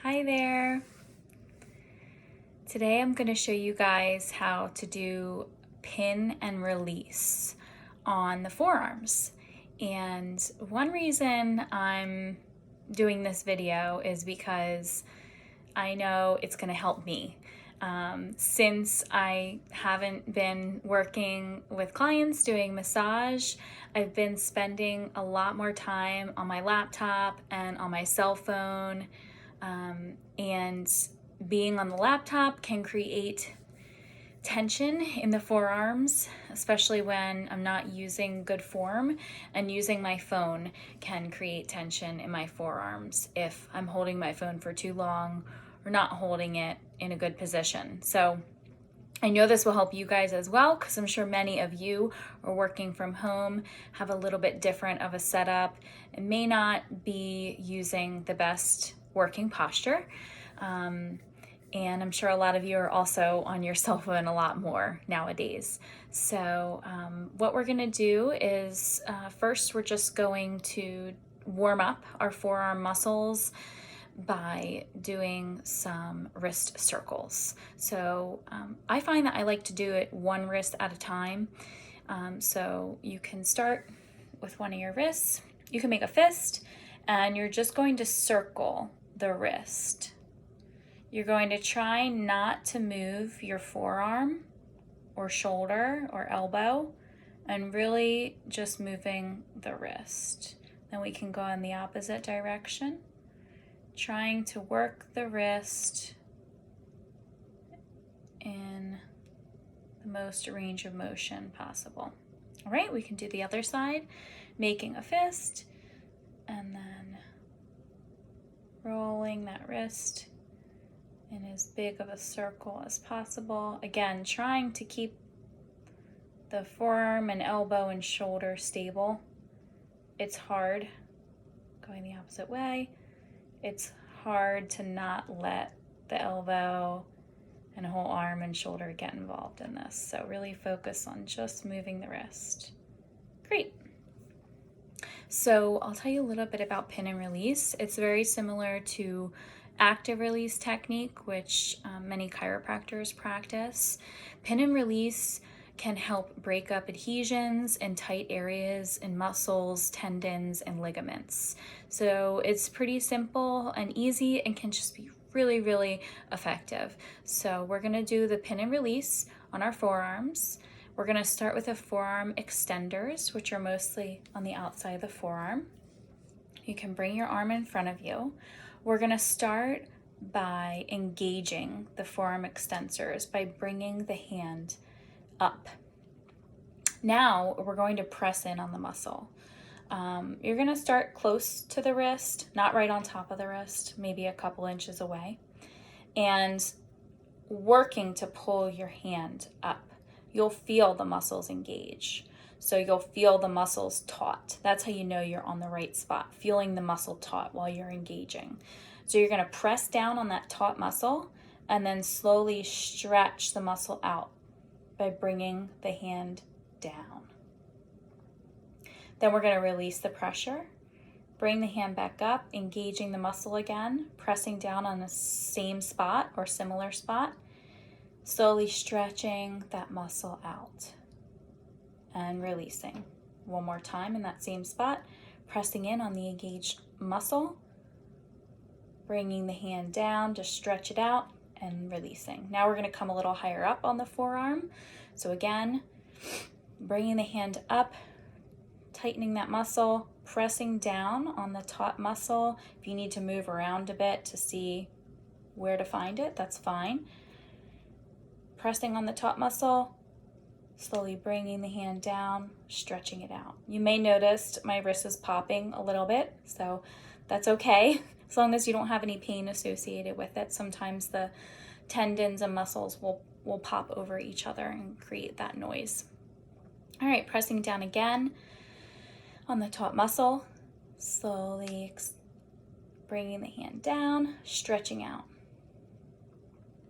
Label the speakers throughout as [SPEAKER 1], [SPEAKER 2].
[SPEAKER 1] Hi there. Today I'm going to show you guys how to do pin and release on the forearms. And one reason I'm doing this video is because I know it's going to help me. Since I haven't been working with clients doing massage, I've been spending a lot more time on my laptop and on my cell phone. And being on the laptop can create tension in the forearms, especially when I'm not using good form, and using my phone can create tension in my forearms if I'm holding my phone for too long or not holding it in a good position. So I know this will help you guys as well, because I'm sure many of you are working from home, have a little bit different of a setup, and may not be using the best working posture. And I'm sure a lot of you are also on your cell phone a lot more nowadays. So what we're gonna do is first we're just going to warm up our forearm muscles by doing some wrist circles. So I find that I like to do it one wrist at a time. So you can start with one of your wrists. You can make a fist, and you're just going to circle the wrist. You're going to try not to move your forearm or shoulder or elbow, and really just moving the wrist. Then we can go in the opposite direction, trying to work the wrist in the most range of motion possible. All right, we can do the other side, making a fist, and then rolling that wrist in as big of a circle as possible. Again, trying to keep the forearm and elbow and shoulder stable. It's hard going the opposite way. It's hard to not let the elbow and whole arm and shoulder get involved in this. So really focus on just moving the wrist. Great. So I'll tell you a little bit about pin and release. It's very similar to active release technique, which many chiropractors practice. Pin and release can help break up adhesions and tight areas in muscles, tendons, and ligaments. So it's pretty simple and easy and can just be really, really effective. So we're gonna do the pin and release on our forearms. We're gonna start with the forearm extenders, which are mostly on the outside of the forearm. You can bring your arm in front of you. We're gonna start by engaging the forearm extensors by bringing the hand up. Now we're going to press in on the muscle. You're gonna start close to the wrist, not right on top of the wrist, maybe a couple inches away, and working to pull your hand up. You'll feel the muscles engage. So you'll feel the muscles taut. That's how you know you're on the right spot, feeling the muscle taut while you're engaging. So you're gonna press down on that taut muscle and then slowly stretch the muscle out by bringing the hand down. Then we're gonna release the pressure, bring the hand back up, engaging the muscle again, pressing down on the same spot or similar spot, slowly stretching that muscle out and releasing. One more time in that same spot, pressing in on the engaged muscle, bringing the hand down to stretch it out and releasing. Now we're gonna come a little higher up on the forearm. So again, bringing the hand up, tightening that muscle, pressing down on the taut muscle. If you need to move around a bit to see where to find it, that's fine. Pressing on the taut muscle, slowly bringing the hand down, stretching it out. You may notice my wrist is popping a little bit, so that's okay, as long as you don't have any pain associated with it. Sometimes the tendons and muscles will pop over each other and create that noise. All right, pressing down again on the taut muscle, slowly bringing the hand down, stretching out.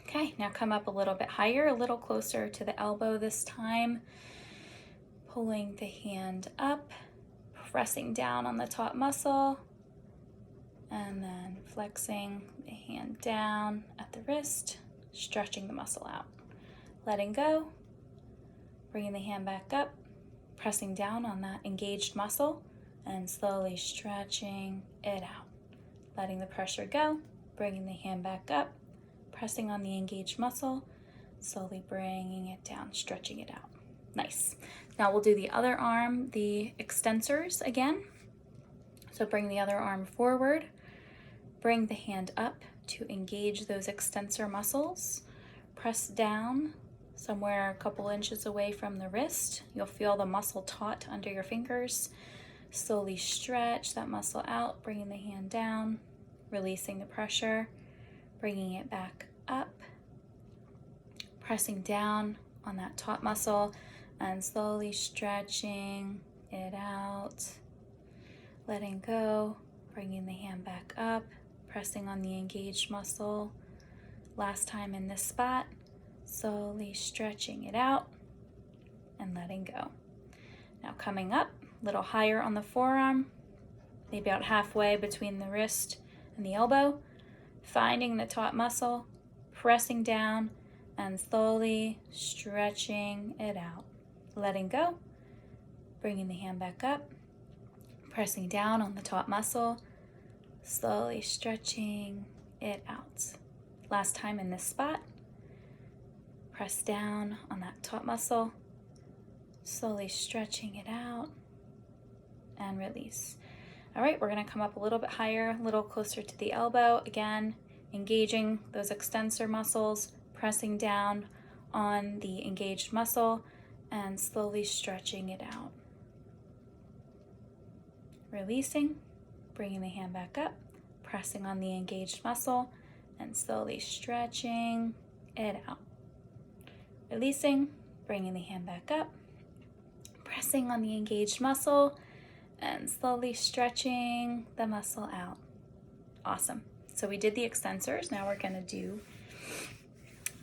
[SPEAKER 1] Okay, now come up a little bit higher, a little closer to the elbow this time. Pulling the hand up, pressing down on the taut muscle, And then flexing the hand down at the wrist, stretching the muscle out. Letting go, bringing the hand back up, pressing down on that engaged muscle, and slowly stretching it out. Letting the pressure go, bringing the hand back up, pressing on the engaged muscle, slowly bringing it down, stretching it out. Nice. Now we'll do the other arm, the extensors again. So bring the other arm forward, bring the hand up to engage those extensor muscles. Press down somewhere a couple inches away from the wrist. You'll feel the muscle taut under your fingers. Slowly stretch that muscle out, bringing the hand down, releasing the pressure, bringing it back up, pressing down on that taut muscle and slowly stretching it out, letting go, bringing the hand back up, pressing on the engaged muscle. Last time in this spot, slowly stretching it out and letting go. Now coming up, a little higher on the forearm, maybe about halfway between the wrist and the elbow, finding the taut muscle, pressing down and slowly stretching it out. Letting go, bringing the hand back up, pressing down on the taut muscle, slowly stretching it out. Last time in this spot, press down on that taut muscle, slowly stretching it out and release. All right, we're gonna come up a little bit higher, a little closer to the elbow. Again, engaging those extensor muscles, pressing down on the engaged muscle and slowly stretching it out. Releasing, bringing the hand back up, pressing on the engaged muscle and slowly stretching it out. Releasing, bringing the hand back up, pressing on the engaged muscle and slowly stretching the muscle out. Awesome. So we did the extensors. Now we're going to do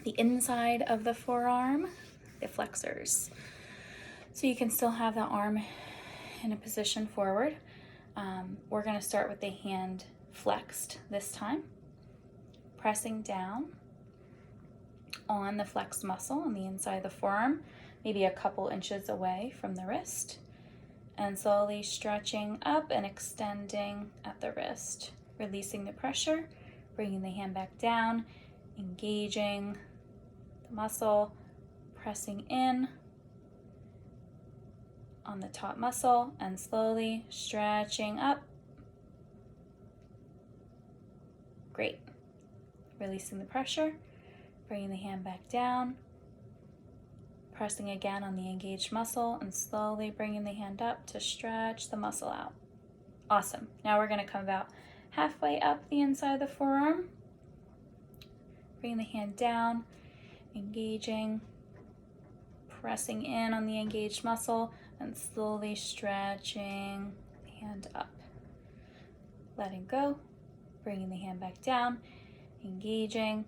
[SPEAKER 1] the inside of the forearm, the flexors. So you can still have the arm in a position forward. We're going to start with the hand flexed this time, pressing down on the flexed muscle on the inside of the forearm, maybe a couple inches away from the wrist, and slowly stretching up and extending at the wrist, releasing the pressure, bringing the hand back down, engaging the muscle, pressing in on the taut muscle and slowly stretching up. Great. Releasing the pressure, bringing the hand back down, pressing again on the engaged muscle and slowly bringing the hand up to stretch the muscle out. Awesome. Now we're going to come about halfway up the inside of the forearm. Bring the hand down, engaging, pressing in on the engaged muscle and slowly stretching the hand up. Letting go, bringing the hand back down, engaging,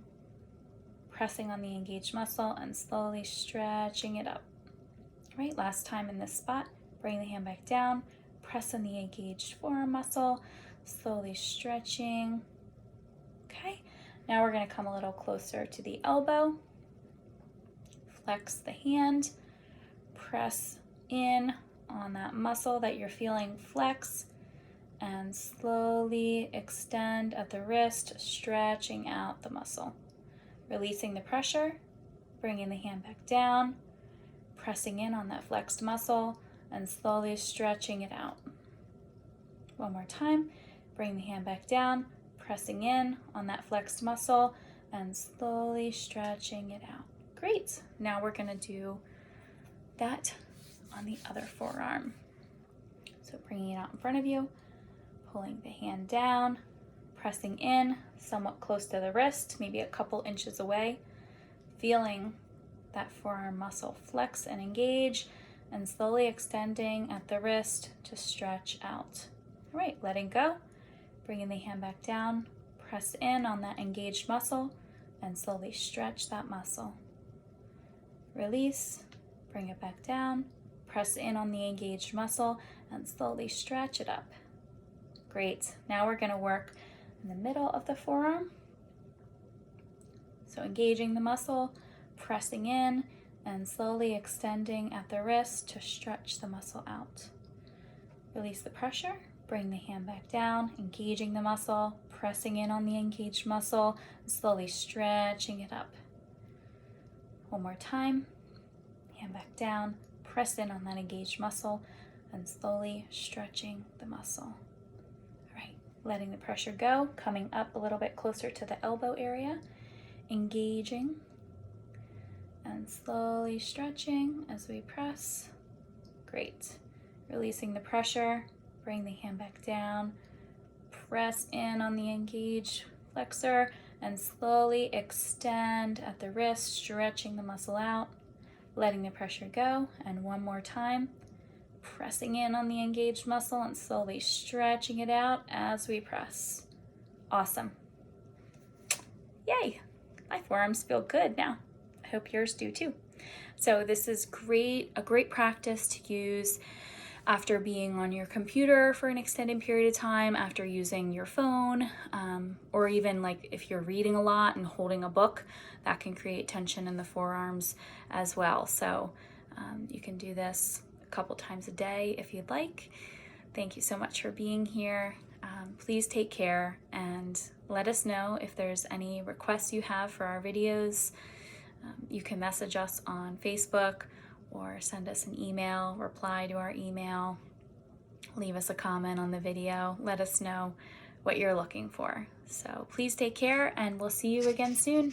[SPEAKER 1] pressing on the engaged muscle and slowly stretching it up. All right, last time in this spot, bring the hand back down, press on the engaged forearm muscle, slowly stretching. Okay, now we're going to come a little closer to the elbow. Flex the hand, press in on that muscle that you're feeling flex, and slowly extend at the wrist, stretching out the muscle. Releasing the pressure, bringing the hand back down, pressing in on that flexed muscle, and slowly stretching it out. One more time, bring the hand back down, pressing in on that flexed muscle, and slowly stretching it out. Great. Now we're going to do that on the other forearm. So bringing it out in front of you, pulling the hand down, pressing in somewhat close to the wrist, maybe a couple inches away, feeling that forearm muscle flex and engage, and slowly extending at the wrist to stretch out. All right, letting go, bringing the hand back down, press in on that engaged muscle, and slowly stretch that muscle. Release, bring it back down, press in on the engaged muscle, and slowly stretch it up. Great. Now we're going to work in the middle of the forearm. So engaging the muscle, pressing in, and slowly extending at the wrist to stretch the muscle out. Release the pressure, bring the hand back down, engaging the muscle, pressing in on the engaged muscle, and slowly stretching it up. One more time, hand back down, press in on that engaged muscle, and slowly stretching the muscle. All right, letting the pressure go, coming up a little bit closer to the elbow area, engaging, and slowly stretching as we press. Great. Releasing the pressure, bring the hand back down, press in on the engaged flexor, and slowly extend at the wrist, stretching the muscle out, letting the pressure go, and one more time, pressing in on the engaged muscle and slowly stretching it out as we press. Awesome. Yay! My forearms feel good now. I hope yours do too. So this is a great practice to use after being on your computer for an extended period of time, after using your phone, or even like if you're reading a lot and holding a book, that can create tension in the forearms as well. So you can do this a couple times a day if you'd like. Thank you so much for being here. Please take care and let us know if there's any requests you have for our videos. You can message us on Facebook or send us an email, reply to our email, leave us a comment on the video, let us know what you're looking for. So please take care and we'll see you again soon.